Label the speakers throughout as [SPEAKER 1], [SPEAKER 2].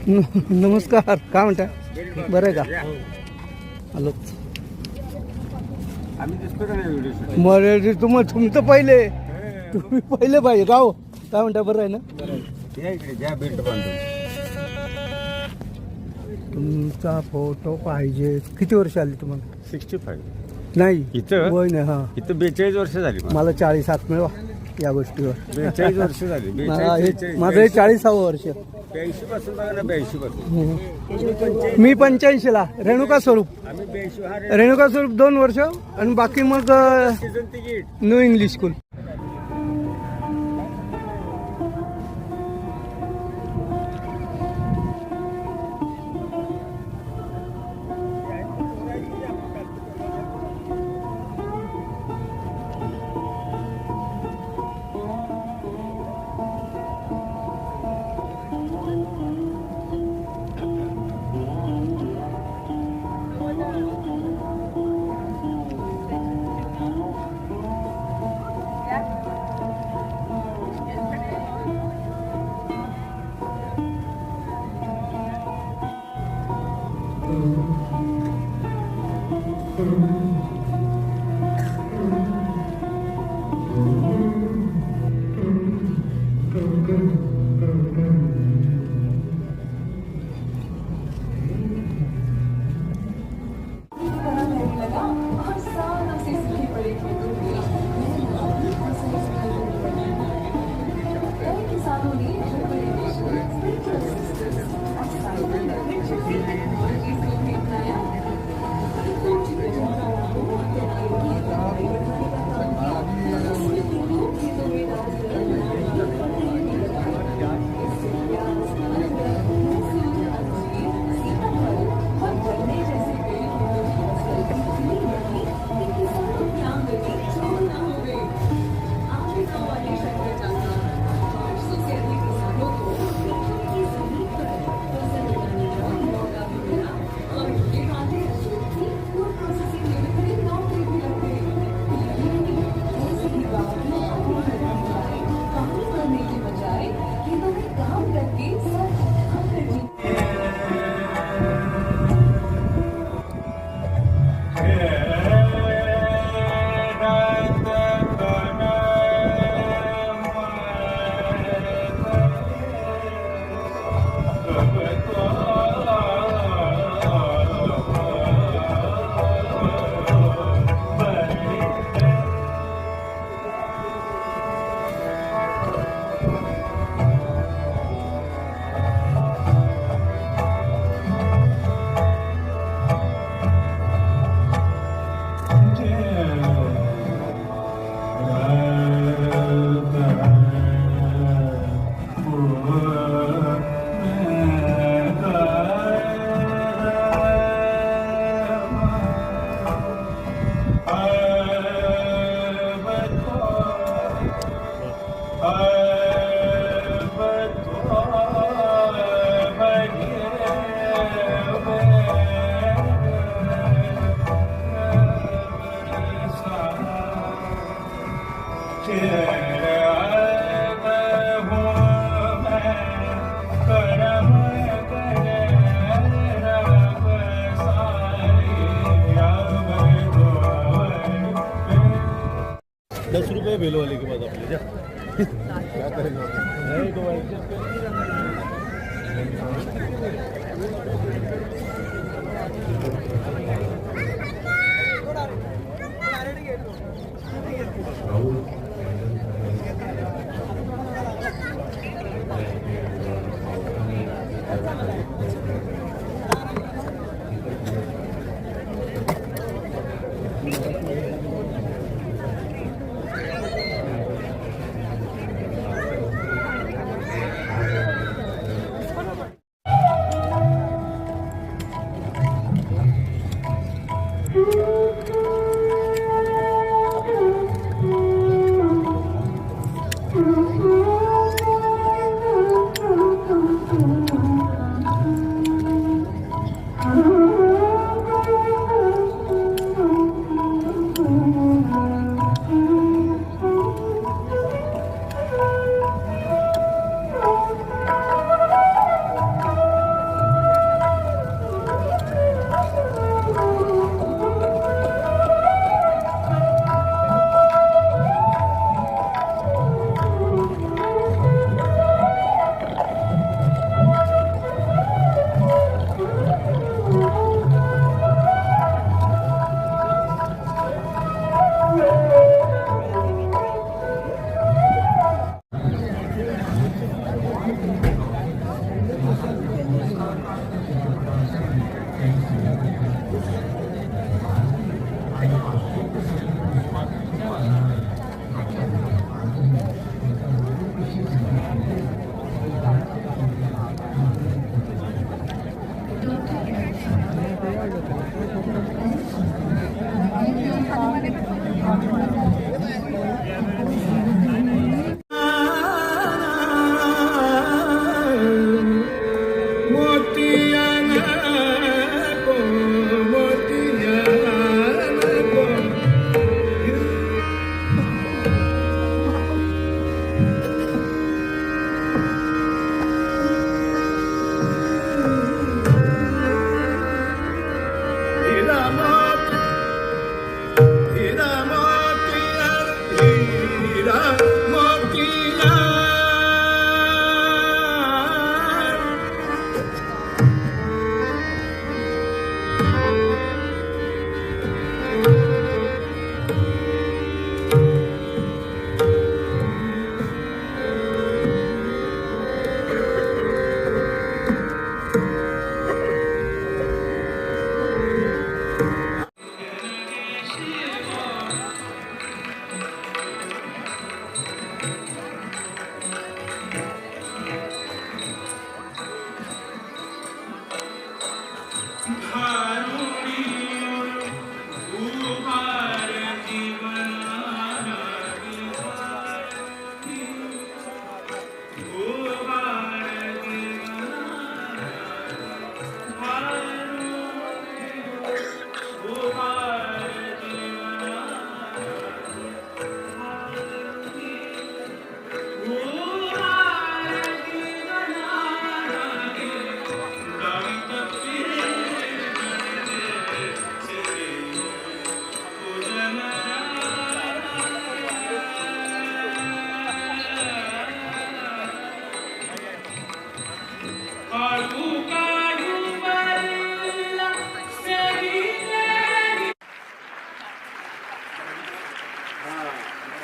[SPEAKER 1] नमस्कार, काय म्हणता? बरं आहे का? आलो मराठी तुम्ही तर पहिले तुम्ही पहिले पाहिजे का हो? काय म्हणता? बरं आहे ना? तुमचा फोटो पाहिजे. किती वर्ष आली तुम्हाला?
[SPEAKER 2] 65.
[SPEAKER 1] नाही
[SPEAKER 2] इथं
[SPEAKER 1] वय नाही. हा
[SPEAKER 2] इथं 42 वर्ष झाली.
[SPEAKER 1] मला 40 हात मिळवा या गोष्टीवर.
[SPEAKER 2] 42 वर्ष झाली.
[SPEAKER 1] माझं हे 40वे वर्ष.
[SPEAKER 2] 82 पासून बघा ना, 82 पासून.
[SPEAKER 1] मी 85 ला रेणुका स्वरूप.
[SPEAKER 2] आम्ही 82
[SPEAKER 1] रेणुका स्वरूप 2 वर्ष आणि बाकी मग
[SPEAKER 2] season ticket.
[SPEAKER 1] New English school.
[SPEAKER 3] ₹10 bill वाले के बाद अपने जा क्या करेंगे नहीं तो एडजस्ट कर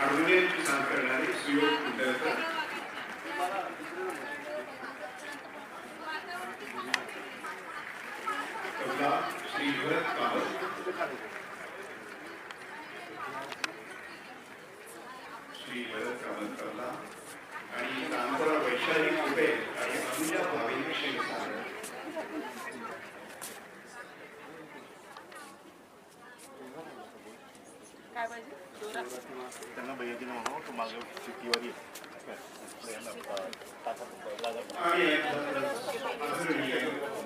[SPEAKER 4] हार्मोनियमची साथ करणारे सुयोग कुंडलकर, तबला श्री भरत कामत, तबला आणि तानपुरा वैशाली कुबे आणि अनुजा भावेविषयी सादर.
[SPEAKER 3] त्यांना भैयाची नाव तो मागे शेतीवर
[SPEAKER 4] आणि आदरणीय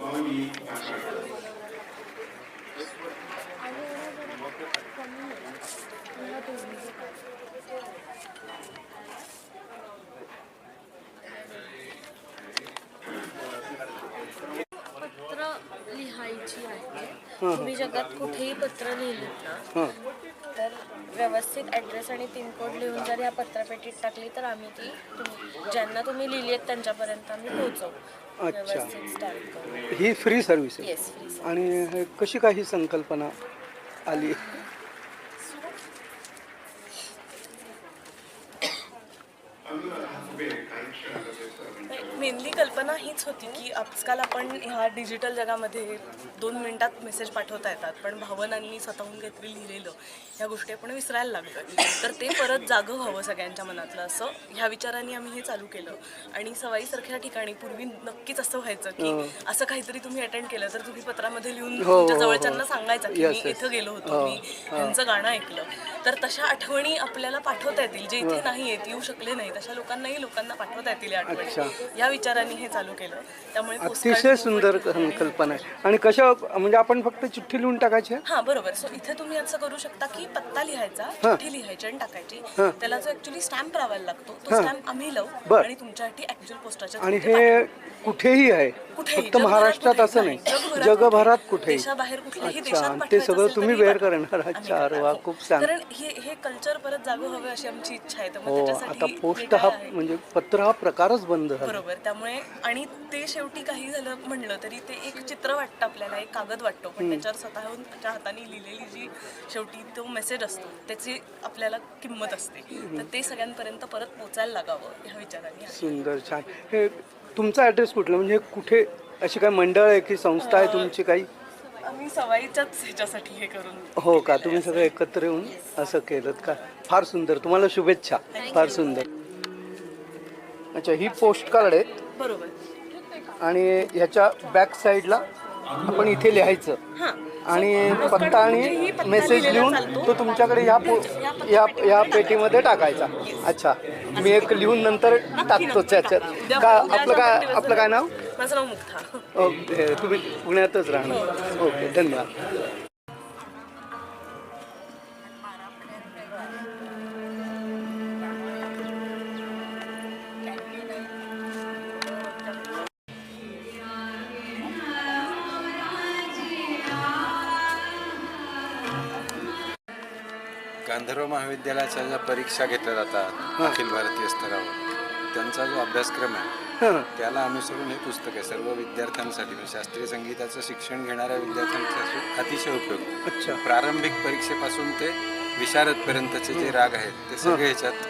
[SPEAKER 4] माऊली
[SPEAKER 5] पत्र लिहायची आहे. तुम्ही जगात कुठेही पत्र लिहिलेत ना तर व्यवस्थित ॲड्रेस आणि पिनकोड लिहून जर या पत्रपेटीत टाकली तर आम्ही ती ज्यांना तुम्ही लिहिली आहेत त्यांच्यापर्यंत आम्ही पोहोचवू. व्यवस्थित स्टॅम्प करू.
[SPEAKER 1] ही फ्री सर्व्हिस आहे.
[SPEAKER 5] Yes free.
[SPEAKER 1] आणि कशी काय ही संकल्पना आली?
[SPEAKER 6] मेनली कल्पना हीच होती की आजकाल आपण ह्या डिजिटल जगामध्ये 2 मिनिटात मेसेज पाठवता येतात, पण भावनांनी स्वतःहून काहीतरी लिहिलेलं ह्या गोष्टी आपण विसरायला लागलो. तर ते परत जागं व्हावं सगळ्यांच्या मनातलं, असं ह्या विचाराने आम्ही हे चालू केलं. आणि सवाईसारख्या ठिकाणी पूर्वी नक्कीच असं व्हायचं की असं काहीतरी तुम्ही अटेंड केलं तर तुम्ही पत्रामध्ये लिहून तुमच्या जवळच्यांना सांगायचं की मी इथं गेलो होतो, मी त्यांचं गाणं ऐकलं. तर तशा आठवणी आपल्याला पाठवता येतील, जे इथे नाही आहेत, येऊ शकले नाही, तशा लोकांना पाठवता येतील या आठवणी. या विचाराने हे चालू केलं. त्यामुळे
[SPEAKER 1] अतिशय सुंदर संकल्पना आहे. आणि कशा म्हणजे आपण फक्त चिठ्ठी लिहून टाकायची?
[SPEAKER 6] हा बरोबर. सो इथे तुम्ही असं करू शकता की पत्ता लिहायचा, चिठ्ठी लिहायची आणि टाकायची. त्याला जो ऍक्च्युअली स्टॅम्प लावायला लागतो तो स्टॅम्प आम्ही लावू आणि तुमच्यासाठी ऍक्च्युअल पोस्टाच्या.
[SPEAKER 1] आणि हे कुठेही आहे, फक्त महाराष्ट्रात असं नाही, जगभरात कुठेही,
[SPEAKER 6] देशाबाहेर कुठल्याही
[SPEAKER 1] अच्छा,
[SPEAKER 6] देशात
[SPEAKER 1] ते सगळं तुम्ही वेअर करणार? अच्छा, अरे वा, खूप छान.
[SPEAKER 6] कारण हे कल्चर परत जागं हवं अशी आमची इच्छा आहे.
[SPEAKER 1] हो, आता पोस्ट हा म्हणजे पत्र हा प्रकारच बंद झाला.
[SPEAKER 6] बरोबर. त्यामुळे आणि ते शेवटी काही झालं म्हणलं तरी ते एक चित्र वाटतं आपल्याला, एक कागद वाटतो, पण त्याच्यावर स्वतःहून त्याच्या हाताने लिहिलेली जी शेवटी तो मेसेज असतो त्याची आपल्याला किंमत असते. तर ते सगळ्यांपर्यंत परत पोचायला लागावं ह्या विचाराने.
[SPEAKER 1] सुंदर, छान. हे तुमचा ॲड्रेस कुठला, म्हणजे कुठे अशी काय मंडळ आहे की संस्था आहे तुमची काही?
[SPEAKER 6] आम्ही सवाईच्याच ह्याच्यासाठी हे करून. हो
[SPEAKER 1] का, तुम्ही सगळे एकत्र येऊन असं केलं का? फार सुंदर, तुम्हाला शुभेच्छा. फार सुंदर. अच्छा, ही पोस्ट कार्ड आहेत
[SPEAKER 6] बरोबर.
[SPEAKER 1] आणि ह्याच्या बॅक साईडला आपण इथे लिहायचं
[SPEAKER 6] हां
[SPEAKER 1] आणि पत्ता आणि मेसेज लिहून तो तुमच्याकडे या पेटीमध्ये टाकायचा. अच्छा, मी एक लिहून नंतर टाकतो त्याच्यात. आपलं काय नाव?
[SPEAKER 6] माझं नाव मुग्धा.
[SPEAKER 1] ओके, तुम्ही पुण्यातच राहणार. ओके, धन्यवाद.
[SPEAKER 2] गांधर्व महाविद्यालयाच्या ज्या परीक्षा घेतल्या जातात अखिल भारतीय स्तरावर, त्यांचा जो अभ्यासक्रम आहे त्याला अनुसरून हे पुस्तक आहे. सर्व विद्यार्थ्यांसाठी म्हणजे शास्त्रीय संगीताचं शिक्षण घेणाऱ्या विद्यार्थ्यांसाठी अतिशय उपयुक्त.
[SPEAKER 1] अच्छा.
[SPEAKER 2] प्रारंभिक परीक्षेपासून ते विशारदपर्यंतचे जे राग आहेत ते सगळे ह्याच्यात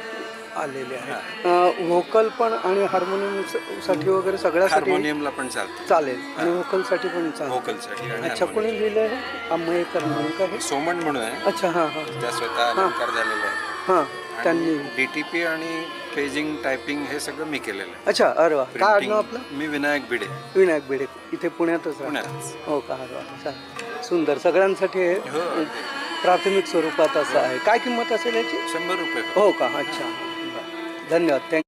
[SPEAKER 1] आलेले आहेत. व्होकल पण आणि हार्मोनियम साठी वगैरे सगळ्यासाठी
[SPEAKER 2] हार्मोनियमला पण चालतं.
[SPEAKER 1] चालेल आणि व्होकलसाठी पण चालेल.
[SPEAKER 2] व्होकलसाठी आणि
[SPEAKER 1] अच्छा, कोणी लिहिलंय? अम्मयकर म्हणून का हे?
[SPEAKER 2] सोमन म्हणून आहे,
[SPEAKER 1] अच्छा, हां हां
[SPEAKER 2] त्या स्वतः अलंकार झालेले आहे.
[SPEAKER 1] हां, त्यांनी.
[SPEAKER 2] DTP आणि पेजिंग टायपिंग हे सगळं मी केलेलं आहे.
[SPEAKER 1] अच्छा, अरे वा. काय
[SPEAKER 2] Printing,
[SPEAKER 1] आडनाव आपलं?
[SPEAKER 2] मी विनायक भिडे,
[SPEAKER 1] विनायक भिडे. इथे पुण्यातच राहतो.
[SPEAKER 2] पुण्यातच.
[SPEAKER 1] हो का? अरे वा, चालेल. सुंदर. सगळ्यांसाठी हे
[SPEAKER 2] हो.
[SPEAKER 1] प्राथमिक स्वरूपात असं आहे. काय किंमत असेल याची?
[SPEAKER 2] 100 रुपये.
[SPEAKER 1] हो का? अच्छा, धन्यवाद. थँक्यू.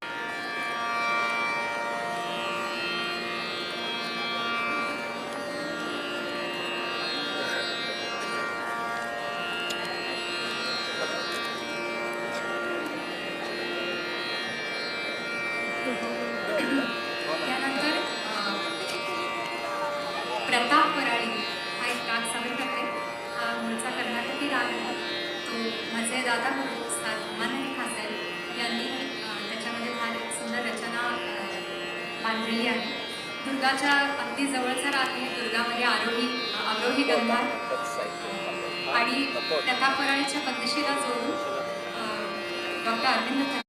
[SPEAKER 7] त्यानंतर प्रताप वराळी हा एक राग सादर करते. हा मूळचा कर्नाटकी राग आहे. तो माझे दादा गुरु उस्ताद उमानानी खासेल यांनी त्याच्यामध्ये फार सुंदर रचना बांधलेली आहे. दुर्गाच्या अगदी जवळचा राग आहे. दुर्गामध्ये अवरोही गंधार आणि प्रताप वराळीच्या पद्धतीला जोडून डॉक्टर अरविंद